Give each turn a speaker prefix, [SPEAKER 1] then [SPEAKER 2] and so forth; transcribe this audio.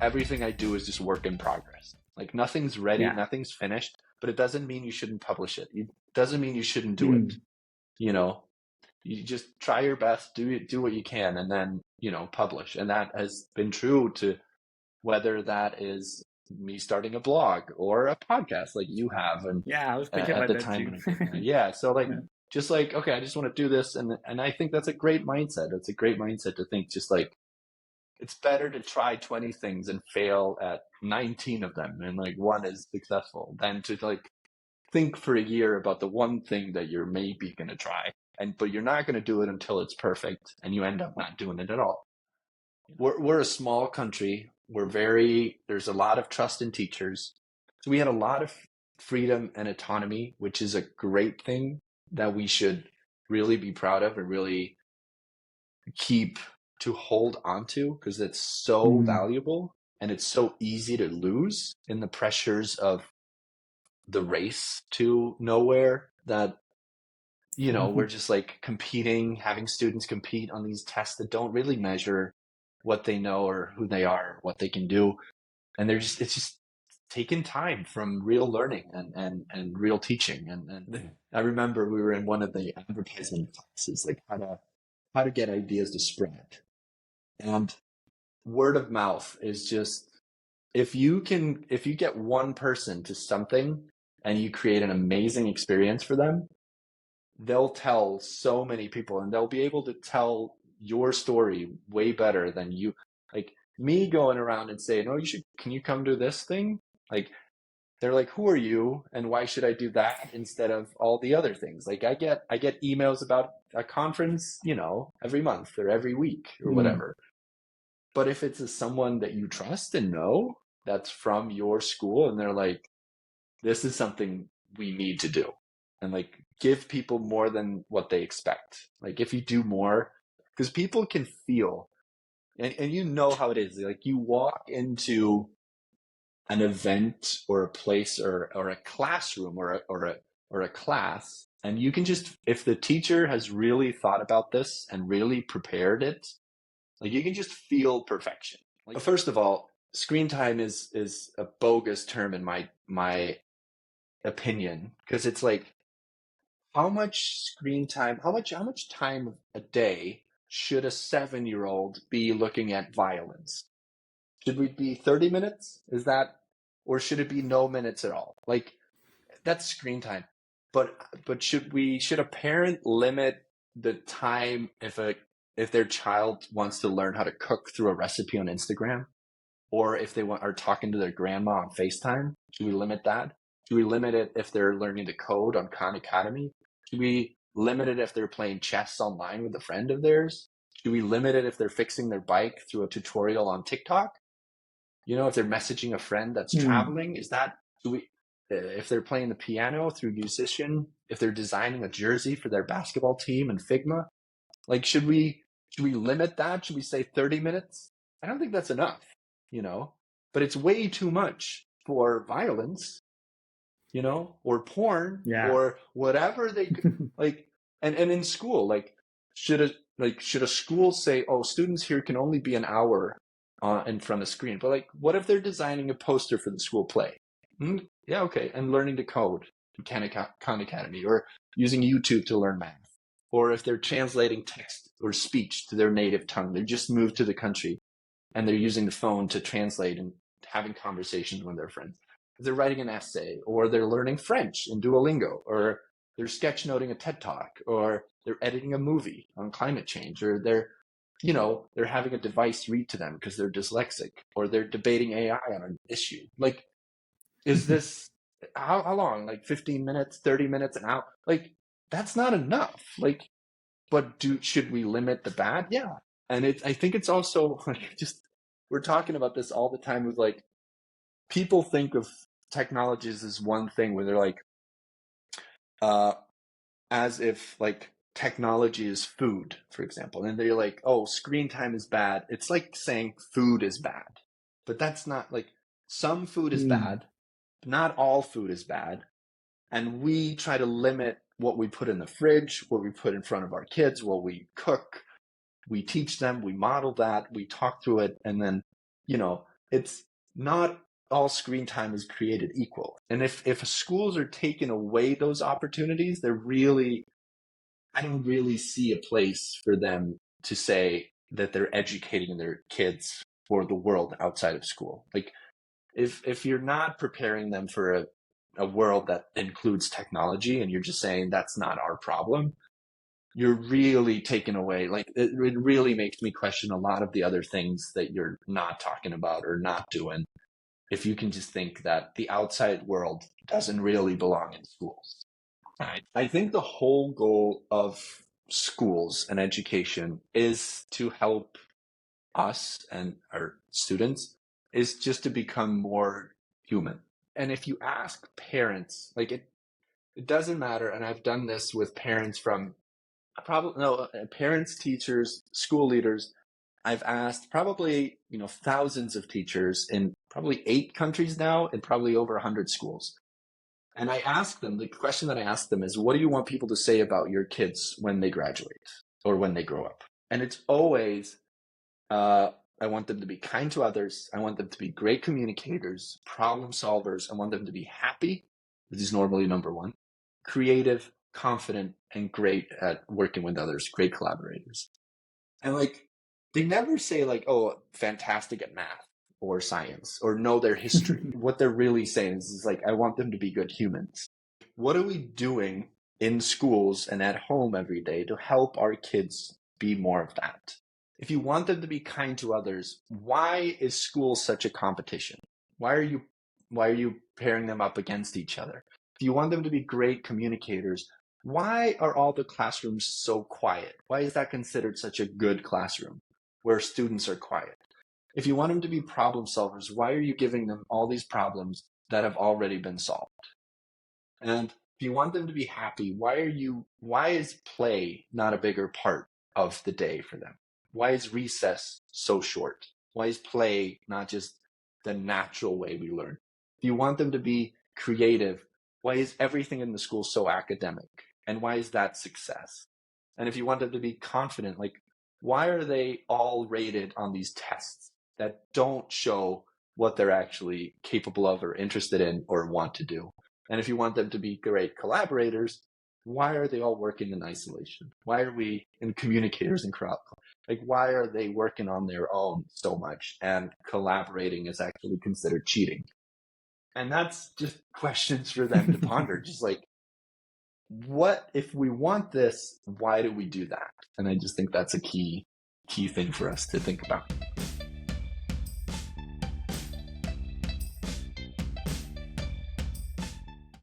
[SPEAKER 1] everything I do is just work in progress. Like nothing's ready,
[SPEAKER 2] Yeah.
[SPEAKER 1] nothing's finished, but it doesn't mean you shouldn't publish it. It doesn't mean you shouldn't do it. You know, you just try your best, do what you can, and then, you know, publish. And that has been true to whether that is me starting a blog or a podcast like you have, and
[SPEAKER 2] Yeah, I was thinking
[SPEAKER 1] at
[SPEAKER 2] about
[SPEAKER 1] the
[SPEAKER 2] that
[SPEAKER 1] time
[SPEAKER 2] too.
[SPEAKER 1] when I did that. Yeah, so like
[SPEAKER 2] Yeah.
[SPEAKER 1] just like, okay, I just want to do this, and I think that's a great mindset. It's a great mindset to think just like it's better to try 20 things and fail at 19 of them and like one is successful than to like think for a year about the one thing that you're maybe going to try, but you're not going to do it until it's perfect and you end up not doing it at all. We're a small country. There's a lot of trust in teachers. So we had a lot of freedom and autonomy, which is a great thing that we should really be proud of and really keep to hold onto, because it's so valuable and it's so easy to lose in the pressures of the race to nowhere, that you know we're just like competing, having students compete on these tests that don't really measure what they know or who they are, what they can do, and it's just taking time from real learning and real teaching. And I remember we were in one of the advertisement classes, like how to get ideas to spread. And word of mouth is just, if you get one person to something and you create an amazing experience for them, they'll tell so many people and they'll be able to tell your story way better than you. Like me going around and saying, oh, can you come do this thing? Like, they're like, who are you and why should I do that instead of all the other things? Like I get emails about a conference, you know, every month or every week or whatever. But if it's someone that you trust and know that's from your school and they're like, this is something we need to do, and like give people more than what they expect. Like if you do more, because people can feel, and you know how it is. Like you walk into an event or a place or a classroom or a class, and you can just, if the teacher has really thought about this and really prepared it, like you can just feel perfection. Like first of all, screen time is a bogus term in my opinion, because it's like, how much screen time, how much time a day should a 7-year-old be looking at violence? Should we be 30 minutes? Is that, or should it be no minutes at all? Like that's screen time. But should a parent limit the time if their child wants to learn how to cook through a recipe on Instagram, or if they are talking to their grandma on FaceTime? Should we limit that? Should we limit it if they're learning to code on Khan Academy? Should we limit it if they're playing chess online with a friend of theirs? Should we limit it if they're fixing their bike through a tutorial on TikTok? You know, if they're messaging a friend that's traveling, if they're playing the piano through Musician, if they're designing a jersey for their basketball team in Figma, like, should we limit that? Should we say 30 minutes? I don't think that's enough, you know, but it's way too much for violence, you know, or porn, or whatever they could, like, and in school, like, should a school say, oh, students here can only be an hour in front of the screen? But like, what if they're designing a poster for the school play? Yeah, okay, and learning to code in Khan Academy, or using YouTube to learn math, or if they're translating text or speech to their native tongue, they just moved to the country and they're using the phone to translate and having conversations with their friends. If they're writing an essay, or they're learning French in Duolingo, or they're sketchnoting a TED Talk, or they're editing a movie on climate change, or they're having a device read to them because they're dyslexic, or they're debating AI on an issue. Like, is this, how long? Like 15 minutes, 30 minutes, an hour? Like, that's not enough. Like, but should we limit the bad? Yeah. And I think it's also like, just, we're talking about this all the time with like, people think of technologies as one thing where they're like, as if like technology is food, for example. And they're like, oh, screen time is bad. It's like saying food is bad, but that's not, like, some food is bad. Not all food is bad. And we try to limit what we put in the fridge, what we put in front of our kids, what we cook. We teach them, we model that, we talk through it. And then, it's not all screen time is created equal. And if schools are taking away those opportunities, I don't really see a place for them to say that they're educating their kids for the world outside of school. Like if you're not preparing them for a world that includes technology and you're just saying that's not our problem, you're really taking away, like it really makes me question a lot of the other things that you're not talking about or not doing. If you can just think that the outside world doesn't really belong in schools. Right. I think the whole goal of schools and education is to help us and our students is just to become more human. And if you ask parents, like it doesn't matter. And I've done this with parents from probably no parents, teachers, school leaders. I've asked probably, thousands of teachers in probably 8 countries now and probably over 100 schools. And I ask them, the question that I ask them is, what do you want people to say about your kids when they graduate or when they grow up? And it's always, I want them to be kind to others. I want them to be great communicators, problem solvers. I want them to be happy, which is normally number one, creative, confident, and great at working with others, great collaborators. And like, they never say like, oh, fantastic at math or science or know their history. What they're really saying is like, I want them to be good humans. What are we doing in schools and at home every day to help our kids be more of that? If you want them to be kind to others, why is school such a competition? Why are you pairing them up against each other? If you want them to be great communicators, why are all the classrooms so quiet? Why is that considered such a good classroom where students are quiet? If you want them to be problem solvers, why are you giving them all these problems that have already been solved? And if you want them to be happy, why is play not a bigger part of the day for them? Why is recess so short? Why is play not just the natural way we learn? If you want them to be creative, why is everything in the school so academic? And why is that success? And if you want them to be confident, like, why are they all rated on these tests that don't show what they're actually capable of or interested in or want to do? And if you want them to be great collaborators, why are they all working in isolation? Why are we in communicators and crowd? Like, why are they working on their own so much and collaborating is actually considered cheating? And that's just questions for them to ponder. Just like, what if we want this, why do we do that? And I just think that's a key thing for us to think about.